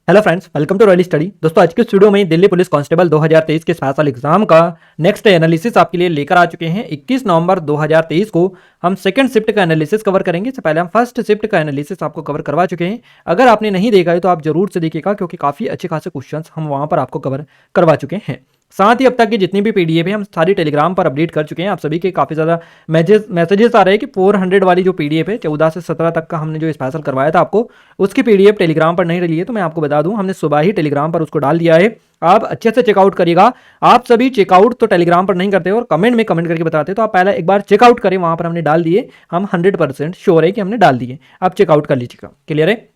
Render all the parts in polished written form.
Hello friends, welcome to Royal Study. दोस्तों, आज के इस वीडियो में दिल्ली पुलिस कांस्टेबल 2023 के स्पेशल एग्जाम का नेक्स्ट एनालिसिस आपके लिए लेकर आ चुके हैं। 21 नवंबर 2023 को हम सेकंड शिफ्ट का एनालिसिस कवर करेंगे। इससे पहले हम फर्स्ट शिफ्ट का एनालिसिस आपको कवर करवा चुके हैं। अगर आपने नहीं देखा है तो आप जरूर से देखिएगा, क्योंकि काफ़ी अच्छे खासे क्वेश्चन हम वहाँ पर आपको कवर करवा चुके हैं। साथ ही अब तक की जितनी भी पीडीएफ है हम सारी टेलीग्राम पर अपडेट कर चुके हैं। आप सभी के काफ़ी ज़्यादा मैसेजेस आ रहे हैं कि 400 वाली जो पीडीएफ है 14 से 17 तक का हमने जो स्पेशल करवाया था आपको, उसकी पीडीएफ टेलीग्राम पर नहीं रही है। तो मैं आपको बता दूं, हमने सुबह ही टेलीग्राम पर उसको डाल दिया है। आप अच्छे से चेकआउट करिएगा। आप सभी चेकआउट तो टेलीग्राम पर नहीं करते और कमेंट में कमेंट करके बताते, तो आप पहले एक बार चेकआउट करें। वहां पर हमने डाल दिए, हम 100% श्योर है कि हमने डाल दिए। आप चेकआउट कर लीजिएगा। क्लियर है?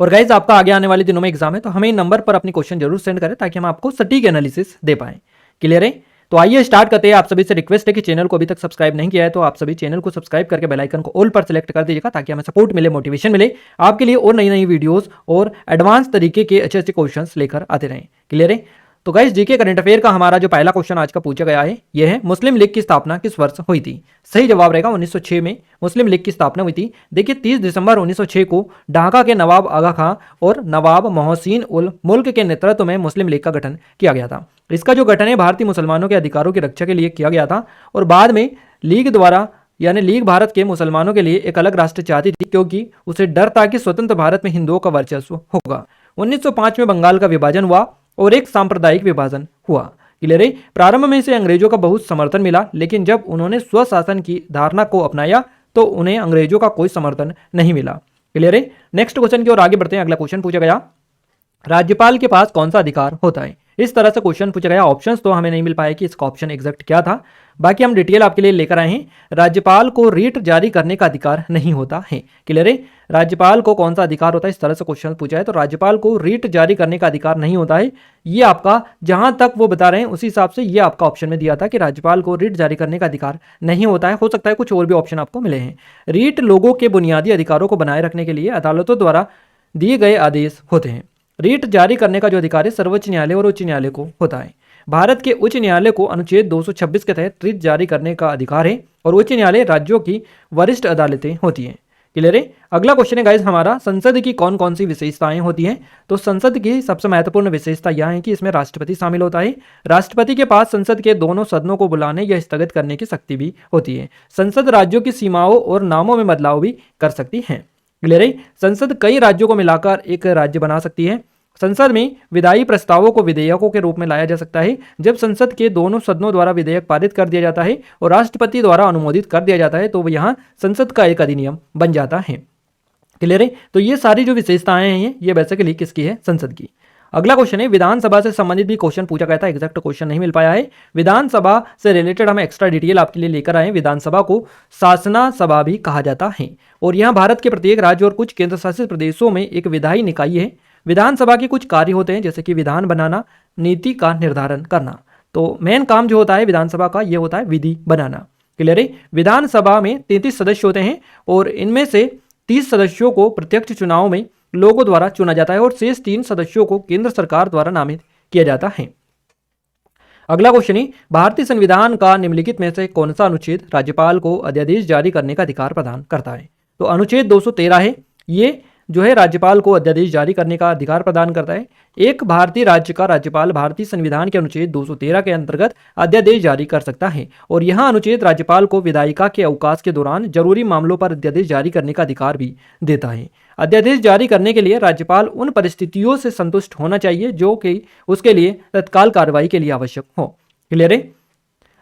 और गाइज, आपका आगे आने वाले दिनों में एग्जाम है, तो हमें नंबर पर अपनी क्वेश्चन जरूर सेंड करें ताकि हम आपको सटीक एनालिसिस दे पाएं। क्लियर है? तो आइए स्टार्ट करते हैं। आप सभी से रिक्वेस्ट है कि चैनल को अभी तक सब्सक्राइब नहीं किया है तो आप सभी चैनल को सब्सक्राइब करके बेल आइकन को ऑल पर सिलेक्ट कर दीजिएगा, ताकि हमें सपोर्ट मिले, मोटिवेशन मिले आपके लिए और नई नई वीडियोस और एडवांस तरीके के अच्छे अच्छे क्वेश्चंस लेकर आते रहें। क्लियर है? तो गाइस, जीके करंट अफेयर का हमारा जो पहला क्वेश्चन आज का पूछा गया है, यह है मुस्लिम लीग की स्थापना किस वर्ष हुई थी? सही जवाब रहेगा 1906 में मुस्लिम लीग की स्थापना हुई थी। देखिए, 30 दिसंबर 1906 को ढाका के नवाब आगा खां और नवाब मोहसिन उल मुल्क के नेतृत्व में मुस्लिम लीग का गठन किया गया था। इसका जो गठन है भारतीय मुसलमानों के अधिकारों की रक्षा के लिए किया गया था, और बाद में लीग द्वारा यानी लीग भारत के मुसलमानों के लिए एक अलग राष्ट्र चाहती थी, क्योंकि उसे डर था कि स्वतंत्र भारत में हिंदुओं का वर्चस्व होगा। 1905 में बंगाल का विभाजन हुआ और एक सांप्रदायिक विभाजन हुआ। क्लियर है? प्रारंभ में इसे अंग्रेजों का बहुत समर्थन मिला, लेकिन जब उन्होंने स्वशासन की धारणा को अपनाया तो उन्हें अंग्रेजों का कोई समर्थन नहीं मिला। क्लियर है? नेक्स्ट क्वेश्चन की ओर आगे बढ़ते हैं। अगला क्वेश्चन पूछा गया, राज्यपाल के पास कौन सा अधिकार होता है? इस तरह से क्वेश्चन पूछा गया। ऑप्शंस तो हमें नहीं मिल पाए कि इसका ऑप्शन एग्जैक्ट क्या था, बाकी हम डिटेल आपके लिए लेकर आए हैं। राज्यपाल को रीट जारी करने का अधिकार नहीं होता है। क्लियर है? राज्यपाल को कौन सा अधिकार होता है, इस तरह से क्वेश्चन पूछा है, तो राज्यपाल को रीट जारी करने का अधिकार नहीं होता है। ये आपका जहां तक वो बता रहे हैं उसी हिसाब से ये आपका ऑप्शन में दिया था कि राज्यपाल को रीट जारी करने का अधिकार नहीं होता है। हो सकता है कुछ और भी ऑप्शन आपको मिले हैं। रीट लोगों के बुनियादी अधिकारों को बनाए रखने के लिए अदालतों द्वारा दिए गए आदेश होते हैं। रीट जारी करने का जो अधिकार है सर्वोच्च न्यायालय और उच्च न्यायालय को होता है। भारत के उच्च न्यायालय को अनुच्छेद 226 के तहत रीट जारी करने का अधिकार है, और उच्च न्यायालय राज्यों की वरिष्ठ अदालतें होती हैं। क्लियर है? अगला क्वेश्चन है गाइस हमारा, संसद की कौन कौन सी विशेषताएं होती हैं? तो संसद की सबसे महत्वपूर्ण विशेषता यह है कि इसमें राष्ट्रपति शामिल होता है। राष्ट्रपति के पास संसद के दोनों सदनों को बुलाने या स्थगित करने की शक्ति भी होती है। संसद राज्यों की सीमाओं और नामों में बदलाव भी कर सकती है। क्लियर है? संसद कई राज्यों को मिलाकर एक राज्य बना सकती है। संसद में विधायी प्रस्तावों को विधेयकों के रूप में लाया जा सकता है जब संसद के दोनों सदनों द्वारा विधेयक पारित कर दिया जाता है और राष्ट्रपति द्वारा अनुमोदित कर दिया जाता है, तो यहाँ संसद का एक अधिनियम बन जाता है। क्लियर है? तो ये सारी जो विशेषताएं हैं ये बेसिकली किसकी है? संसद की। अगला क्वेश्चन है, विधानसभा से संबंधित भी क्वेश्चन पूछा गया था, एग्जैक्ट क्वेश्चन नहीं मिल पाया है। विधानसभा से रिलेटेड हम एक्स्ट्रा डिटेल आपके लिए लेकर आए। विधानसभा को शासना सभा भी कहा जाता है, और यह भारत के प्रत्येक राज्य और कुछ केंद्र शासित प्रदेशों में एक विधायी निकाय है। विधानसभा के कुछ कार्य होते हैं, जैसे कि विधान बनाना, नीति का निर्धारण करना। तो मेन काम जो होता है विधानसभा का ये होता है विधि बनाना। क्लियर है? विधानसभा में 33 सदस्य होते हैं, और इनमें से 30 सदस्यों को प्रत्यक्ष चुनाव में लोगों द्वारा चुना जाता है, और शेष 3 सदस्यों को केंद्र सरकार द्वारा नामित किया जाता है। अगला क्वेश्चन है, भारतीय संविधान का निम्नलिखित में से कौन सा अनुच्छेद राज्यपाल को अध्यादेश जारी करने का अधिकार प्रदान करता है? तो अनुच्छेद 213 है, ये जो है राज्यपाल को अध्यादेश जारी करने का अधिकार प्रदान करता है। एक भारतीय राज्य का राज्यपाल भारतीय संविधान के अनुच्छेद 213 के अंतर्गत अध्यादेश जारी कर सकता है, और यह अनुच्छेद राज्यपाल को विधायिका के अवकाश के दौरान जरूरी मामलों पर अध्यादेश जारी करने का अधिकार भी देता है। अध्यादेश जारी करने के लिए राज्यपाल उन परिस्थितियों से संतुष्ट होना चाहिए जो कि उसके लिए तत्काल कार्रवाई के लिए आवश्यक हो। क्लियर है?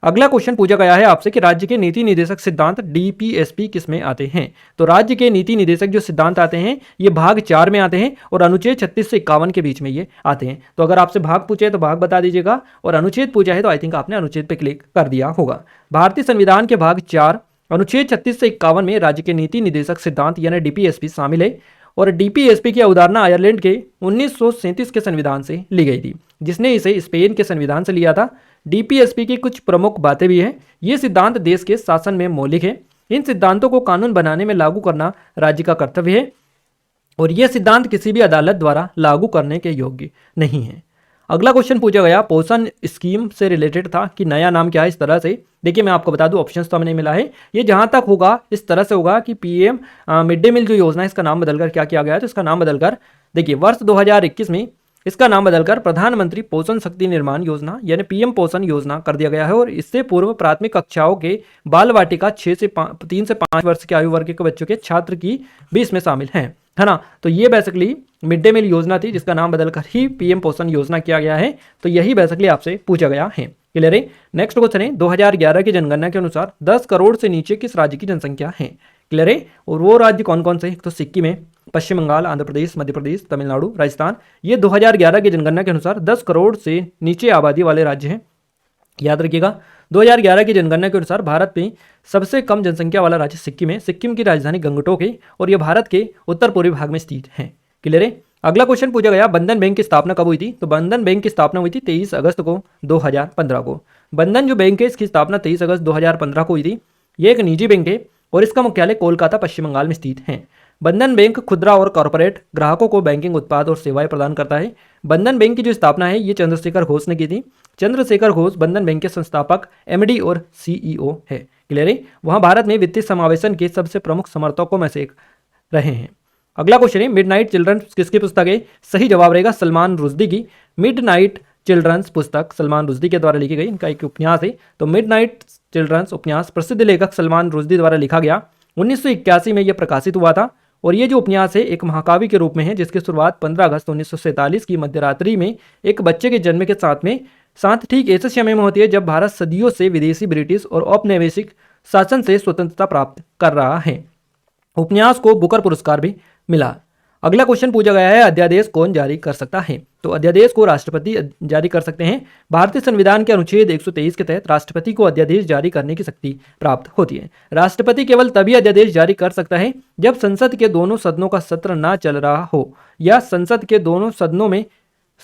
अगला क्वेश्चन पूछा गया है आपसे कि राज्य के नीति निदेशक सिद्धांत डीपीएसपी किस में आते हैं? तो राज्य के नीति निदेशक जो सिद्धांत आते हैं ये भाग 4 में आते हैं, और अनुच्छेद 36 से 51 के बीच में ये आते हैं। तो अगर आपसे भाग पूछे तो भाग बता दीजिएगा, और अनुच्छेद पूछा है तो आई थिंक आपने अनुच्छेद पे क्लिक कर दिया होगा। भारतीय संविधान के भाग 4 अनुच्छेद 36 से 51 में राज्य के नीति निदेशक सिद्धांत यानी डीपीएसपी शामिल है, और डीपीएसपी की अवधारणा आयरलैंड के 1937 के संविधान से ली गई थी, जिसने इसे स्पेन के संविधान से लिया था। डीपीएसपी की कुछ प्रमुख बातें भी हैं। ये सिद्धांत देश के शासन में मौलिक है। इन सिद्धांतों को कानून बनाने में लागू करना राज्य का कर्तव्य है, और ये सिद्धांत किसी भी अदालत द्वारा लागू करने के योग्य नहीं है। अगला क्वेश्चन पूछा गया पोषण स्कीम से रिलेटेड था कि नया नाम क्या है इस तरह से। देखिए मैं आपको बता दूं, ऑप्शंस तो हमें नहीं मिला है। ये जहां तक होगा इस तरह से होगा कि पीएम मिड डे मील जो योजना है इसका नाम बदलकर क्या किया गया है, तो इसका नाम बदलकर देखिए वर्ष 2021 में इसका नाम बदलकर प्रधानमंत्री पोषण शक्ति निर्माण योजना यानी पीएम पोषण योजना कर दिया गया है। और इससे पूर्व प्राथमिक कक्षाओं के बाल वाटिका 3 से 5 वर्ष के आयु वर्ग के बच्चों के छात्र की भी इसमें शामिल हैं, है ना। तो ये बेसिकली मिड डे मील योजना थी जिसका नाम बदलकर ही पीएम पोषण योजना किया गया है। तो यही बेसिकली आपसे पूछा गया है। क्लियर है। नेक्स्ट क्वेश्चन है 2011 की जनगणना के अनुसार 10 करोड़ से नीचे किस राज्य की जनसंख्या है। क्लियर है। और वो राज्य कौन कौन से हैं, तो सिक्किम है, पश्चिम बंगाल, आंध्र प्रदेश, मध्य प्रदेश, तमिलनाडु, राजस्थान। ये 2011 की जनगणना के अनुसार 10 करोड़ से नीचे आबादी वाले राज्य हैं। याद रखिएगा 2011 की जनगणना के अनुसार भारत में सबसे कम जनसंख्या वाला राज्य सिक्किम है। सिक्किम की राजधानी गंगटोक है और यह भारत के उत्तर पूर्वी भाग में स्थित है। क्लियर है। अगला क्वेश्चन पूछा गया बंधन बैंक की स्थापना कब हुई थी। तो बंधन बैंक की स्थापना हुई थी 23 अगस्त को 2015 को। बंधन जो बैंक है इसकी स्थापना 23 अगस्त 2015 को हुई थी। ये एक निजी बैंक है और इसका मुख्यालय कोलकाता पश्चिम बंगाल में स्थित है। बंधन बैंक खुदरा और कॉरपोरेट ग्राहकों को बैंकिंग उत्पाद और सेवाएं प्रदान करता है। बंधन बैंक की जो स्थापना है ये चंद्रशेखर घोष ने की थी। चंद्रशेखर घोष बंधन बैंक के संस्थापक, एमडी और सीईओ है। क्लियर है। वहाँ भारत में वित्तीय समावेशन के सबसे प्रमुख समर्थकों में से एक रहे हैं। अगला क्वेश्चन है मिडनाइट चिल्ड्रंस किसकी पुस्तक है। सही जवाब रहेगा सलमान रुश्दी की। मिडनाइट चिल्ड्रंस पुस्तक सलमान रुश्दी के द्वारा लिखी गई, इनका एक उपन्यास है। तो मिडनाइट चिल्ड्रंस उपन्यास प्रसिद्ध लेखक सलमान रुश्दी द्वारा लिखा गया। 1981 में यह प्रकाशित हुआ था और ये जो उपन्यास है एक महाकाव्य के रूप में है जिसकी शुरुआत 15 अगस्त 1947 की मध्यरात्रि में एक बच्चे के जन्म के साथ ठीक ऐसे समय में होती है जब भारत सदियों से विदेशी, ब्रिटिश और औपनिवेशिक शासन से स्वतंत्रता प्राप्त कर रहा है। उपन्यास को बुकर पुरस्कार भी मिला। अगला क्वेश्चन पूछा गया है अध्यादेश कौन जारी कर सकता है। तो अध्यादेश को राष्ट्रपति जारी कर सकते हैं। भारतीय संविधान के अनुच्छेद 123 के तहत राष्ट्रपति को अध्यादेश जारी करने की शक्ति प्राप्त होती है। राष्ट्रपति केवल तभी अध्यादेश जारी कर सकता है जब संसद के दोनों सदनों का सत्र ना चल रहा हो या संसद के दोनों सदनों में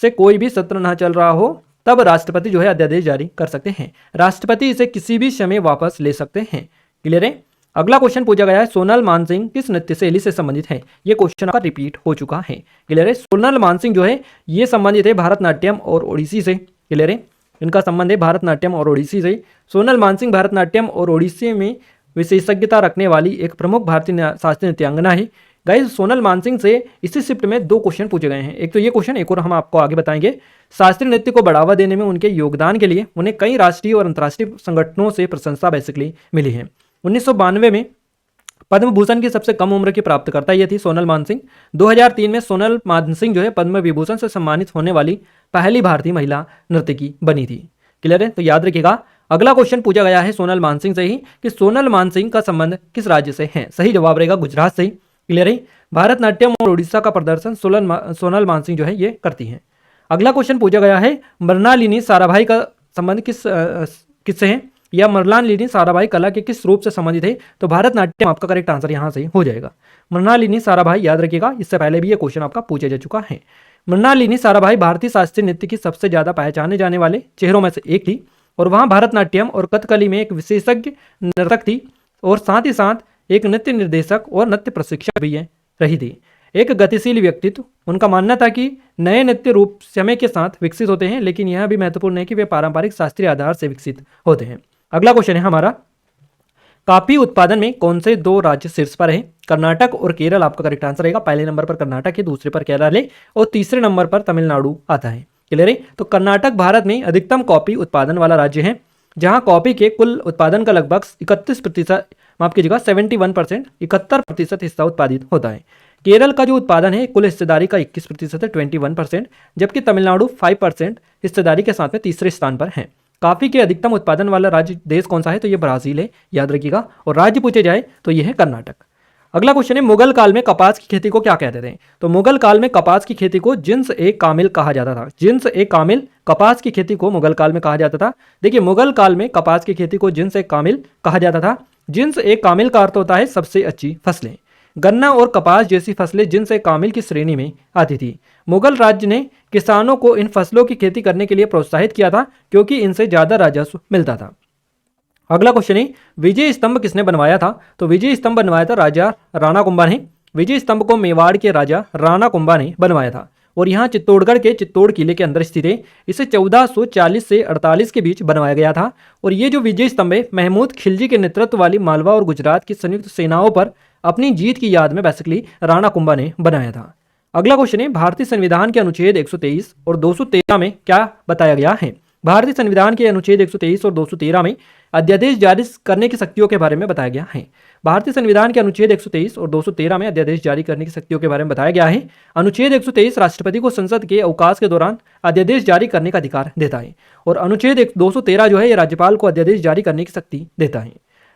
से कोई भी सत्र ना चल रहा हो, तब राष्ट्रपति जो है अध्यादेश जारी कर सकते हैं। राष्ट्रपति इसे किसी भी समय वापस ले सकते हैं। क्लियर है। अगला क्वेश्चन पूछा गया है सोनल मानसिंह किस नृत्य शैली से संबंधित है। ये क्वेश्चन आपका रिपीट हो चुका है। क्लियर है। सोनल मानसिंह जो है ये संबंधित है भारतनाट्यम और ओडिसी से। क्लियर है। इनका संबंध है भारतनाट्यम और ओडिसी से। सोनल मानसिंह भारतनाट्यम और ओडिसी में विशेषज्ञता रखने वाली एक प्रमुख भारतीय शास्त्रीय नृत्यांगना है। गाइस सोनल मानसिंह से इसी शिफ्ट में 2 क्वेश्चन पूछे गए हैं। एक तो ये क्वेश्चन, एक और हम आपको आगे बताएंगे। शास्त्रीय नृत्य को बढ़ावा देने में उनके योगदान के लिए उन्हें कई राष्ट्रीय और अंतर्राष्ट्रीय संगठनों से प्रशंसा बेसिकली मिली है। 1992 में पद्म भूषण की सबसे कम उम्र की प्राप्तकर्ता ये थी सोनल मानसिंह। 2003 में सोनल मानसिंह जो है पद्म विभूषण से सम्मानित होने वाली पहली भारतीय महिला नर्तकी बनी थी। क्लियर है। तो याद रखिएगा अगला क्वेश्चन पूछा गया है सोनल मानसिंह से ही कि सोनल मानसिंह का संबंध किस राज्य से है। सही जवाब रहेगा गुजरात से ही। क्लियर है। भारतनाट्यम और उड़ीसा का प्रदर्शन सोनल मानसिंह जो है ये करती हैं। अगला क्वेश्चन पूछा गया है मृणालिनी साराभाई का संबंध किससे है या मृणालिनी साराभाई कला के किस रूप से संबंधित है। तो भारतनाट्यम आपका करेक्ट आंसर यहां से हो जाएगा। मृणालिनी साराभाई याद रखिएगा, इससे पहले भी ये क्वेश्चन आपका पूछा जा चुका है। मृणालिनी साराभाई भारतीय शास्त्रीय नृत्य की सबसे ज्यादा पहचाने जाने वाले चेहरों में से एक थी और वहां भारतनाट्यम और कथकली में एक विशेषज्ञ नर्तक थी और साथ ही साथ एक नृत्य निर्देशक और नृत्य प्रशिक्षक भी रही थी। एक गतिशील व्यक्तित्व। उनका मानना था कि नए नृत्य रूप समय के साथ विकसित होते हैं, लेकिन यह भी महत्वपूर्ण है कि वे पारंपरिक शास्त्रीय आधार से विकसित होते हैं। अगला क्वेश्चन है हमारा कॉफी उत्पादन में कौन से 2 राज्य शीर्ष पर है। कर्नाटक और केरल आपका करेक्ट आंसर रहेगा। पहले नंबर पर कर्नाटक है, दूसरे पर केरल है और तीसरे नंबर पर तमिलनाडु आता है। क्लियर है। तो कर्नाटक भारत में अधिकतम कॉफी उत्पादन वाला राज्य है, जहां कॉफी के कुल उत्पादन का लगभग 31%, माफ कीजिएगा 71%, 71% हिस्सा उत्पादित होता है। केरल का जो उत्पादन है कुल हिस्सेदारी का 21% है, 21%, जबकि तमिलनाडु 5% हिस्सेदारी के साथ में तीसरे स्थान पर है। कॉफी के अधिकतम उत्पादन वाला राज्य देश कौन सा है। तो ये ब्राजील है, याद रखिएगा। और राज्य पूछे जाए तो ये है कर्नाटक। अगला क्वेश्चन है मुगल काल में कपास की खेती को क्या कहते थे। तो मुगल काल में कपास की खेती को जिन्स ए कामिल कहा जाता था। जिन्स ए कामिल कपास की खेती को मुगल काल में कहा जाता था। देखिए मुगल काल में कपास की खेती को जिन्स ए कामिल कहा जाता था। जिन्स ए कामिल का अर्थ होता है सबसे अच्छी फसलें। गन्ना और कपास जैसी फसलें जिन्स ए कामिल की श्रेणी में आती थी। मुगल राज्य ने किसानों को इन फसलों की खेती करने के लिए प्रोत्साहित किया था क्योंकि इनसे ज्यादा राजस्व मिलता था। अगला क्वेश्चन है विजय स्तंभ किसने बनवाया था। तो विजय स्तंभ बनवाया था राजा राणा कुंभा ने। विजय स्तंभ को मेवाड़ के राजा राणा कुंभा ने बनवाया था और यहाँ चित्तौड़गढ़ के चित्तौड़ किले के अंदर स्थित है। इसे 1440 से 48 के बीच बनवाया गया था और ये जो विजय स्तंभ है महमूद खिलजी के नेतृत्व वाली मालवा और गुजरात की संयुक्त सेनाओं पर अपनी जीत की याद में बेसिकली राणा कुंभा ने बनाया था। अगला क्वेश्चन है भारतीय संविधान के अनुच्छेद 123 और 213 में क्या बताया गया है। भारतीय संविधान के अनुच्छेद 123 और 213 में अध्यादेश जारी करने की शक्तियों के बारे में बताया गया है। भारतीय संविधान के अनुच्छेद 123 और 213 में अध्यादेश जारी करने की शक्तियों के बारे में बताया गया है। अनुच्छेद 123 राष्ट्रपति को संसद के अवकाश के दौरान अध्यादेश जारी करने का अधिकार देता है और अनुच्छेद 213 जो है ये राज्यपाल को अध्यादेश जारी करने की शक्ति देता है।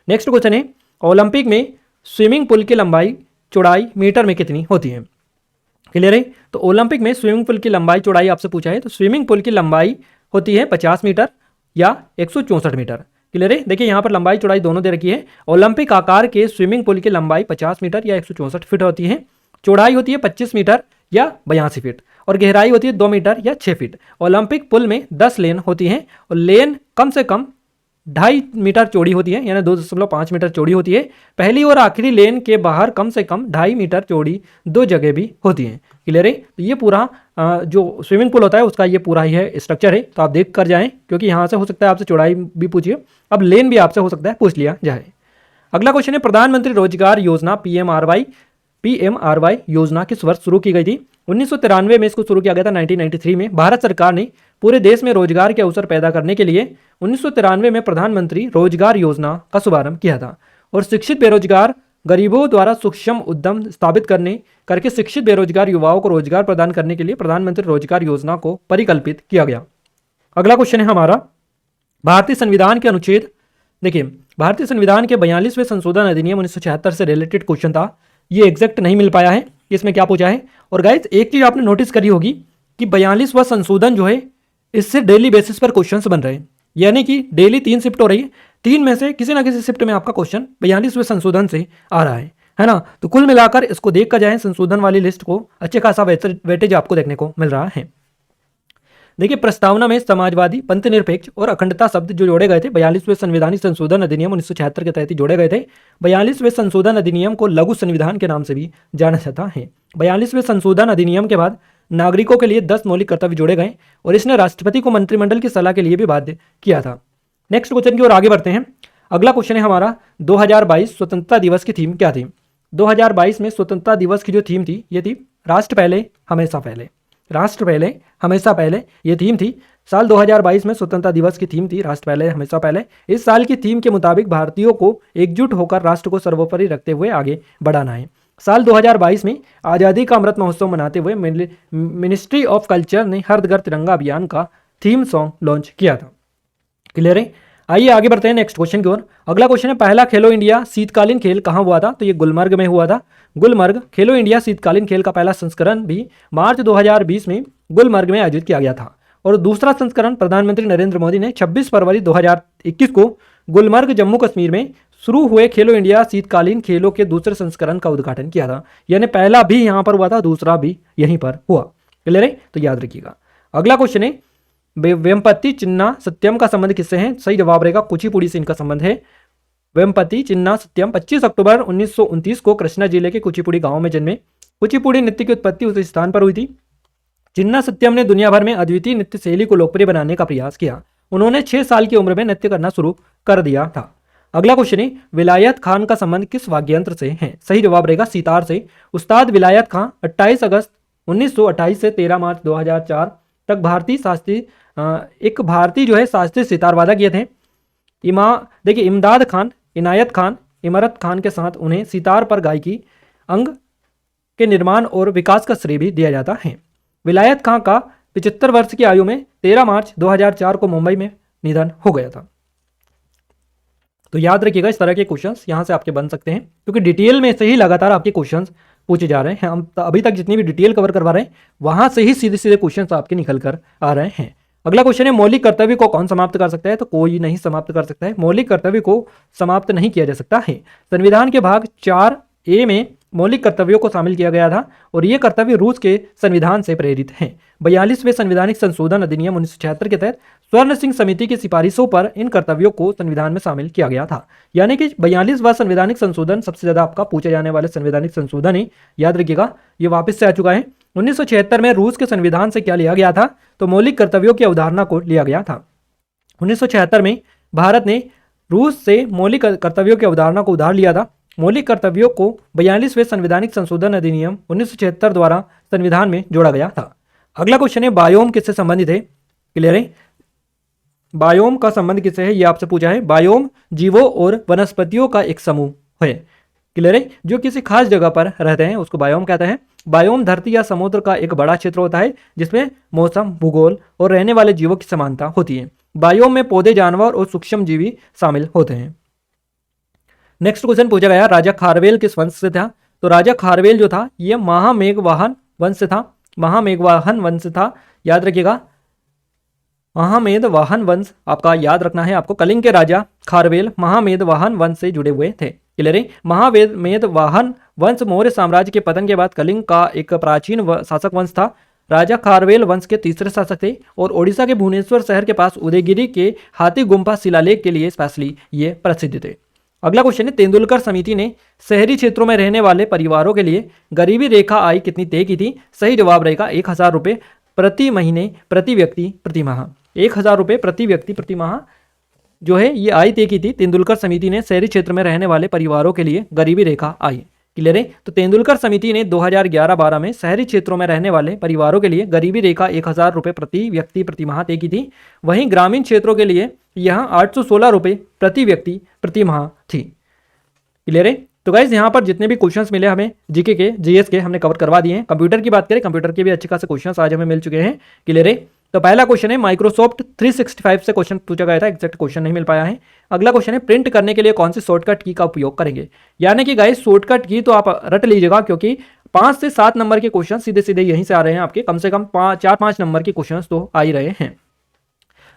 नेक्स्ट क्वेश्चन है ओलंपिक में स्विमिंग पूल की लंबाई चौड़ाई मीटर में कितनी होती है। क्लियर है। तो ओलंपिक में स्विमिंग पूल की लंबाई चौड़ाई आपसे पूछा है, तो स्विमिंग पूल की लंबाई होती है 50 मीटर या 164 मीटर। क्लियर है। देखिए यहाँ पर लंबाई चौड़ाई दोनों दे रखी है। ओलंपिक आकार के स्विमिंग पूल की लंबाई 50 मीटर या 164 फीट होती है, चौड़ाई होती है 25 मीटर या 82 फीट और गहराई होती है 2 मीटर या 6 फीट। ओलंपिक पुल में 10 लेन होती हैं और लेन कम से कम 2.5 मीटर चौड़ी होती है, यानी 2.5 मीटर चौड़ी होती है। पहली और आखिरी लेन के बाहर कम से कम 2.5 मीटर चौड़ी 2 जगह भी होती हैं। क्लियर है। तो ये पूरा जो स्विमिंग पूल होता है उसका ये पूरा ही है स्ट्रक्चर है, तो आप देख कर जाएं क्योंकि यहाँ से हो सकता है आपसे चौड़ाई भी पूछिए, अब लेन भी आपसे हो सकता है पूछ लिया जाए। अगला क्वेश्चन है प्रधानमंत्री रोजगार योजना पीएमआरवाई योजना किस वर्ष शुरू की गई थी। 1993 में इसको शुरू किया गया था। 1993 में भारत सरकार ने पूरे देश में रोजगार के अवसर पैदा करने के लिए 1993 में प्रधानमंत्री रोजगार योजना का शुभारंभ किया था और शिक्षित बेरोजगार गरीबों द्वारा सूक्ष्म उद्यम स्थापित करके शिक्षित बेरोजगार युवाओं को रोजगार प्रदान करने के लिए प्रधानमंत्री रोजगार योजना को परिकल्पित किया गया। अगला क्वेश्चन है हमारा भारतीय संविधान के अनुच्छेद, देखिए भारतीय संविधान के 42वें संशोधन अधिनियम 1976 से रिलेटेड क्वेश्चन था, ये एग्जैक्ट नहीं मिल पाया है, इसमें क्या पूछा है। और गाइस एक चीज आपने नोटिस करी होगी कि 42वां संशोधन जो है इससे डेली बेसिस पर क्वेश्चंस बन रहे हैं, यानी कि डेली 3 शिफ्ट हो रही है, 3 में से किसी ना किसी शिफ्ट में आपका क्वेश्चन 42वें संशोधन से आ रहा है ना। तो कुल मिलाकर इसको देख कर जाए संशोधन वाली लिस्ट को, अच्छे खासा वेटेज आपको देखने को मिल रहा है। देखिए प्रस्तावना में समाजवादी, पंथनिरपेक्ष और अखंडता शब्द जो जोड़े गए थे 42वें संवैधानिक संशोधन अधिनियम 1976 के तहत जोड़े गए थे। 42वें संशोधन अधिनियम को लघु संविधान के नाम से भी जाना जाता है। 42वें संशोधन अधिनियम के बाद नागरिकों के लिए 10 मौलिक कर्तव्य जोड़े गए और इसने राष्ट्रपति को मंत्रिमंडल की सलाह के लिए भी बाध्य किया था। नेक्स्ट क्वेश्चन की ओर आगे बढ़ते हैं। अगला क्वेश्चन है हमारा 2022 स्वतंत्रता दिवस की थीम क्या थी। 2022 में स्वतंत्रता दिवस की जो थीम थी ये थी राष्ट्र पहले हमेशा पहले, राष्ट्र पहले हमेशा पहले ये थीम थी। साल 2022 में स्वतंत्रता दिवस की थीम थी राष्ट्र पहले हमेशा पहले। इस साल की थीम के मुताबिक भारतीयों को एकजुट होकर राष्ट्र को सर्वोपरि रखते हुए आगे बढ़ाना है। साल 2022 में आज़ादी का अमृत महोत्सव मनाते हुए मिनिस्ट्री ऑफ कल्चर ने हर घर तिरंगा अभियान का थीम सॉन्ग लॉन्च किया था। क्लियर है। आइए आगे बढ़ते हैं नेक्स्ट क्वेश्चन की ओर। अगला क्वेश्चन है पहला खेलो इंडिया शीतकालीन खेल कहाँ हुआ था। तो ये गुलमर्ग में हुआ था। गुलमर्ग खेलो इंडिया शीतकालीन खेल का पहला संस्करण भी मार्च 2020 में गुलमर्ग में आयोजित किया गया था और दूसरा संस्करण प्रधानमंत्री नरेंद्र मोदी ने 26 फरवरी 2021 को गुलमर्ग जम्मू कश्मीर में शुरू हुए खेलो इंडिया शीतकालीन खेलों के दूसरे संस्करण का उद्घाटन किया था। यानी पहला भी यहाँ पर हुआ था, दूसरा भी यहीं पर हुआ। क्लियर है। तो याद रखिएगा। अगला क्वेश्चन है वेम्पति चिन्ना सत्यम का संबंध किससे है। सही जवाब रहेगा कुचिपुड़ी से इनका संबंध है। वेम्पति चिन्ना सत्यम 25 अक्टूबर 1929 को कृष्णा जिले के कुचिपुड़ी गांव में जन्मे। कुचिपुड़ी नृत्य की उत्पत्ति उस स्थान पर हुई थी। चिन्ना सत्यम ने दुनिया भर में अद्वितीय नृत्य शैली को लोकप्रिय बनाने का प्रयास किया। उन्होंने 6 साल की उम्र में नृत्य करना शुरू कर दिया था। अगला क्वेश्चन है विलायत खान का संबंध किस वाद्ययंत्र से है। सही जवाब रहेगा सितार से। उस्ताद विलायत खान 28 अगस्त 1928 से 13 मार्च 2004 तक भारतीय शास्त्रीय एक भारतीय जो है शास्त्रीय सितार वादक ये थे। देखिए इमदाद खान, इनायत खान, इमरत खान के साथ उन्हें सितार पर गायकी अंग के निर्माण और विकास का श्रेय भी दिया जाता है। विलायत खान का 75 वर्ष की आयु में 13 मार्च 2004 को मुंबई में निधन हो गया था। तो याद रखिएगा इस तरह के क्वेश्चंस यहाँ से आपके बन सकते हैं क्योंकि डिटेल में से ही लगातार आपके क्वेश्चंस पूछे जा रहे हैं। हम अभी तक जितनी भी डिटेल कवर करवा रहे हैं वहां से ही सीधे सीधे क्वेश्चंस आपके निकल कर आ रहे हैं। अगला क्वेश्चन है मौलिक कर्तव्य को कौन समाप्त कर सकता है। तो कोई नहीं समाप्त कर सकता है। मौलिक कर्तव्य को समाप्त नहीं किया जा सकता है। संविधान के भाग 4A में मौलिक कर्तव्यों को शामिल किया गया था और ये कर्तव्य रूस के संविधान से प्रेरित हैं। 42वें संवैधानिक संशोधन अधिनियम 1976 के तहत स्वर्ण सिंह समिति की सिफारिशों पर इन कर्तव्यों को संविधान में शामिल किया गया था। यानी कि 42वां संवैधानिक संशोधन सबसे ज्यादा आपका पूछे जाने वाले संवैधानिक संशोधन है। याद रखिएगा ये वापस से आ चुका है। 1976 में रूस के संविधान से क्या लिया गया था। तो मौलिक कर्तव्यों की अवधारणा को लिया गया था। 1976 में भारत ने रूस से मौलिक कर्तव्यों की अवधारणा को उधार लिया था मौलिक कर्तव्यों को 42वें संवैधानिक संशोधन अधिनियम 1976 द्वारा संविधान में जोड़ा गया था। अगला क्वेश्चन है बायोम किससे संबंधित है? क्लियर है? बायोम का संबंध किससे है ये आपसे पूछा है। बायोम जीवों और वनस्पतियों का एक समूह है। क्लियर है? जो किसी खास जगह पर रहते हैं उसको बायोम कहते हैं। बायोम धरती या समुद्र का एक बड़ा क्षेत्र होता है जिसमें मौसम, भूगोल और रहने वाले जीवों की समानता होती है। बायोम में पौधे, जानवर और सूक्ष्म जीवी शामिल होते हैं। नेक्स्ट क्वेश्चन पूछा गया राजा खारवेल किस वंश से था? तो राजा खारवेल जो था यह महामेघवाहन वंश से था। महामेघवाहन वंश से था, याद रखिएगा। महामेघवाहन वंश आपका याद रखना है आपको। कलिंग के राजा खारवेल महामेघवाहन वंश से जुड़े हुए थे। क्लियर है? महामेघवाहन वंश मौर्य साम्राज्य के पतन के बाद कलिंग का एक प्राचीन शासक वंश था। राजा खारवेल वंश के तीसरे शासक थे और ओडिशा के भुवनेश्वर शहर के पास उदयगिरी के हाथी गुम्फा शिलालेख के लिए स्पेशली ये प्रसिद्ध थे। अगला क्वेश्चन है तेंदुलकर समिति ने शहरी क्षेत्रों में रहने वाले परिवारों के लिए गरीबी रेखा आय कितनी तय की थी? सही जवाब रहेगा 1000 रुपये प्रति महीने प्रति व्यक्ति प्रति माह। 1000 रुपये प्रति व्यक्ति प्रति माह जो है ये आय तय की थी तेंदुलकर समिति ने शहरी क्षेत्र में रहने वाले परिवारों के लिए गरीबी रेखा आय। क्लियर है? तो तेंदुलकर समिति ने 2011-12 में शहरी क्षेत्रों में रहने वाले परिवारों के लिए गरीबी रेखा 1000 रुपये प्रति व्यक्ति प्रति माह तय की थी। वहीं ग्रामीण क्षेत्रों के लिए यहाँ 816 रुपये प्रति व्यक्ति प्रति माह थी। क्लियर है? तो गाइज यहाँ पर जितने भी क्वेश्चंस मिले हमें जीके के, जीएस के हमने कवर करवा दिए हैं। कंप्यूटर की बात करें, कंप्यूटर के भी अच्छे खासे क्वेश्चंस आज हमें मिल चुके हैं। क्लियर है? तो पहला क्वेश्चन है माइक्रोसॉफ्ट 365 से क्वेश्चन पूछा गया था, एग्जैक्ट क्वेश्चन नहीं मिल पाया है। अगला क्वेश्चन है प्रिंट करने के लिए कौन सी शॉर्टकट की का उपयोग करेंगे? यानी कि गाइस शॉर्टकट की तो आप रट लीजिएगा क्योंकि 5 से 7 नंबर के क्वेश्चन सीधे सीधे यहीं से आ रहे हैं आपके। कम से कम 4-5 नंबर के क्वेश्चन तो आ ही रहे हैं।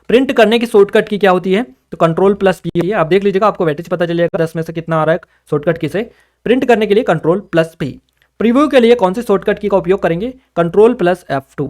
प्रिंट करने की शॉर्टकट की क्या होती है? तो Ctrl+P है। आप देख लीजिएगा, आपको वेटेज पता चलेगा 10 में से कितना आ रहा है शॉर्टकट की से। प्रिंट करने के लिए Ctrl+P। प्रीव्यू के लिए कौन सी शॉर्टकट की का उपयोग करेंगे? Ctrl+F2।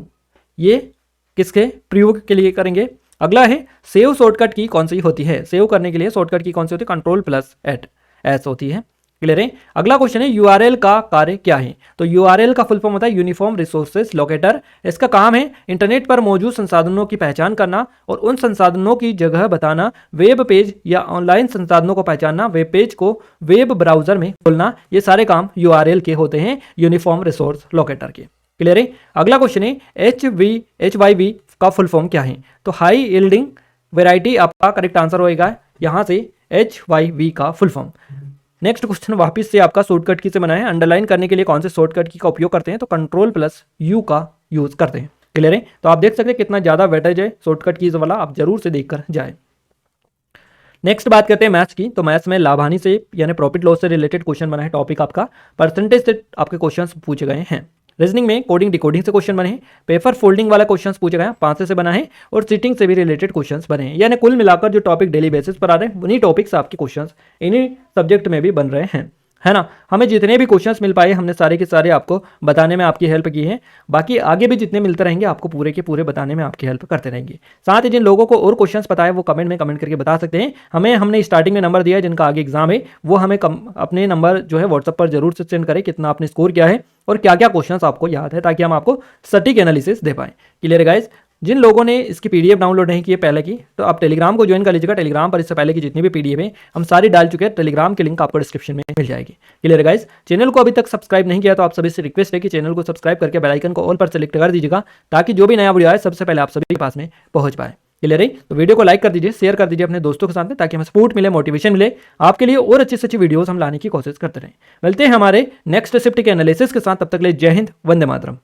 ये किसके प्रीव्यू के लिए करेंगे? अगला है सेव शॉर्टकट की कौन सी होती है? सेव करने के लिए शॉर्टकट की कौन सी होती है? Ctrl+S होती है। क्लियर है? अगला क्वेश्चन है यूआरएल का कार्य क्या है? तो यूआरएल का फुल फॉर्म होता है यूनिफॉर्म रिसोर्सेज लोकेटर। इसका काम है इंटरनेट पर मौजूद संसाधनों की पहचान करना और उन संसाधनों की जगह बताना, वेब पेज या ऑनलाइन संसाधनों को पहचानना, वेब पेज को वेब ब्राउजर में खोलना, ये सारे काम यूआरएल के होते हैं, यूनिफॉर्म रिसोर्स लोकेटर के। क्लियर है? अगला क्वेश्चन है HYV का फुल फॉर्म क्या है? तो हाई यील्डिंग वैरायटी आपका करेक्ट आंसर होएगा यहाँ से HYV का फुल फॉर्म। नेक्स्ट क्वेश्चन वापस से आपका शॉर्टकट की से बना है। अंडरलाइन करने के लिए कौन से शॉर्टकट की का उपयोग करते हैं? तो Ctrl+U का यूज करते हैं। क्लियर है? तो आप देख सकते हैं कितना ज्यादा वेटेज है शॉर्टकट कीज वाला, आप जरूर से देखकर जाए। नेक्स्ट बात करते हैं मैथ्स की। तो मैथ्स में लाभानी से यानी प्रॉफिट लॉस से रिलेटेड क्वेश्चन बना है। टॉपिक आपका परसेंटेज से आपके क्वेश्चन पूछे गए हैं। रीजनिंग में कोडिंग डिकोडिंग से क्वेश्चन बने हैं। पेपर फोल्डिंग वाला क्वेश्चंस पूछे गए हैं, 5 से बना है। और सीटिंग से भी रिलेटेड क्वेश्चंस बने हैं। यानी कुल मिलाकर जो टॉपिक डेली बेसिस पर आ रहे हैं उन्हीं टॉपिक्स आपके क्वेश्चंस इन्हीं सब्जेक्ट में भी बन रहे हैं, है ना। हमें जितने भी क्वेश्चंस मिल पाए हमने सारे के सारे आपको बताने में आपकी हेल्प की है। बाकी आगे भी जितने मिलते रहेंगे आपको पूरे के पूरे बताने में आपकी हेल्प करते रहेंगे। साथ ही जिन लोगों को और क्वेश्चंस पता है वो कमेंट में कमेंट करके बता सकते हैं। हमने स्टार्टिंग में नंबर दिया है, जिनका आगे एग्जाम है वो हमें अपने नंबर जो है व्हाट्सएप पर जरूर से सेंड करें, कितना आपने स्कोर किया है और क्या क्या क्वेश्चंस आपको याद है, ताकि हम आपको सटीक एनालिसिस दे पाएं। Clear guys? जिन लोगों ने इसकी पीडीएफ डाउनलोड नहीं की है पहले की, तो आप टेलीग्राम को ज्वाइन कर लीजिएगा। टेलीग्राम पर इससे पहले की जितनी भी पीडीएफ है हम सारी डाल चुके हैं। टेलीग्राम की लिंक आपको डिस्क्रिप्शन में मिल जाएगी। Clear guys? चैनल को अभी तक सब्सक्राइब नहीं किया तो आप सभी से रिक्वेस्ट है कि चैनल को सब्सक्राइब करके बेल आइकन को ऑल पर सेलेक्ट कर दीजिएगा, ताकि जो भी नया वीडियो आए सबसे पहले आप सभी के पास में पहुंच पाए। क्लियर है? तो वीडियो को लाइक कर दीजिए, शेयर कर दीजिए अपने दोस्तों के साथ में, ताकि हमें सपोर्ट मिले, मोटिवेशन मिले आपके लिए और अच्छी से अच्छी वीडियोस हम लाने की कोशिश करते रहें। मिलते हैं हमारे नेक्स्ट शिफ्ट के एनालिसिस के साथ। तब तक ले जय हिंद, वंदे मातरम।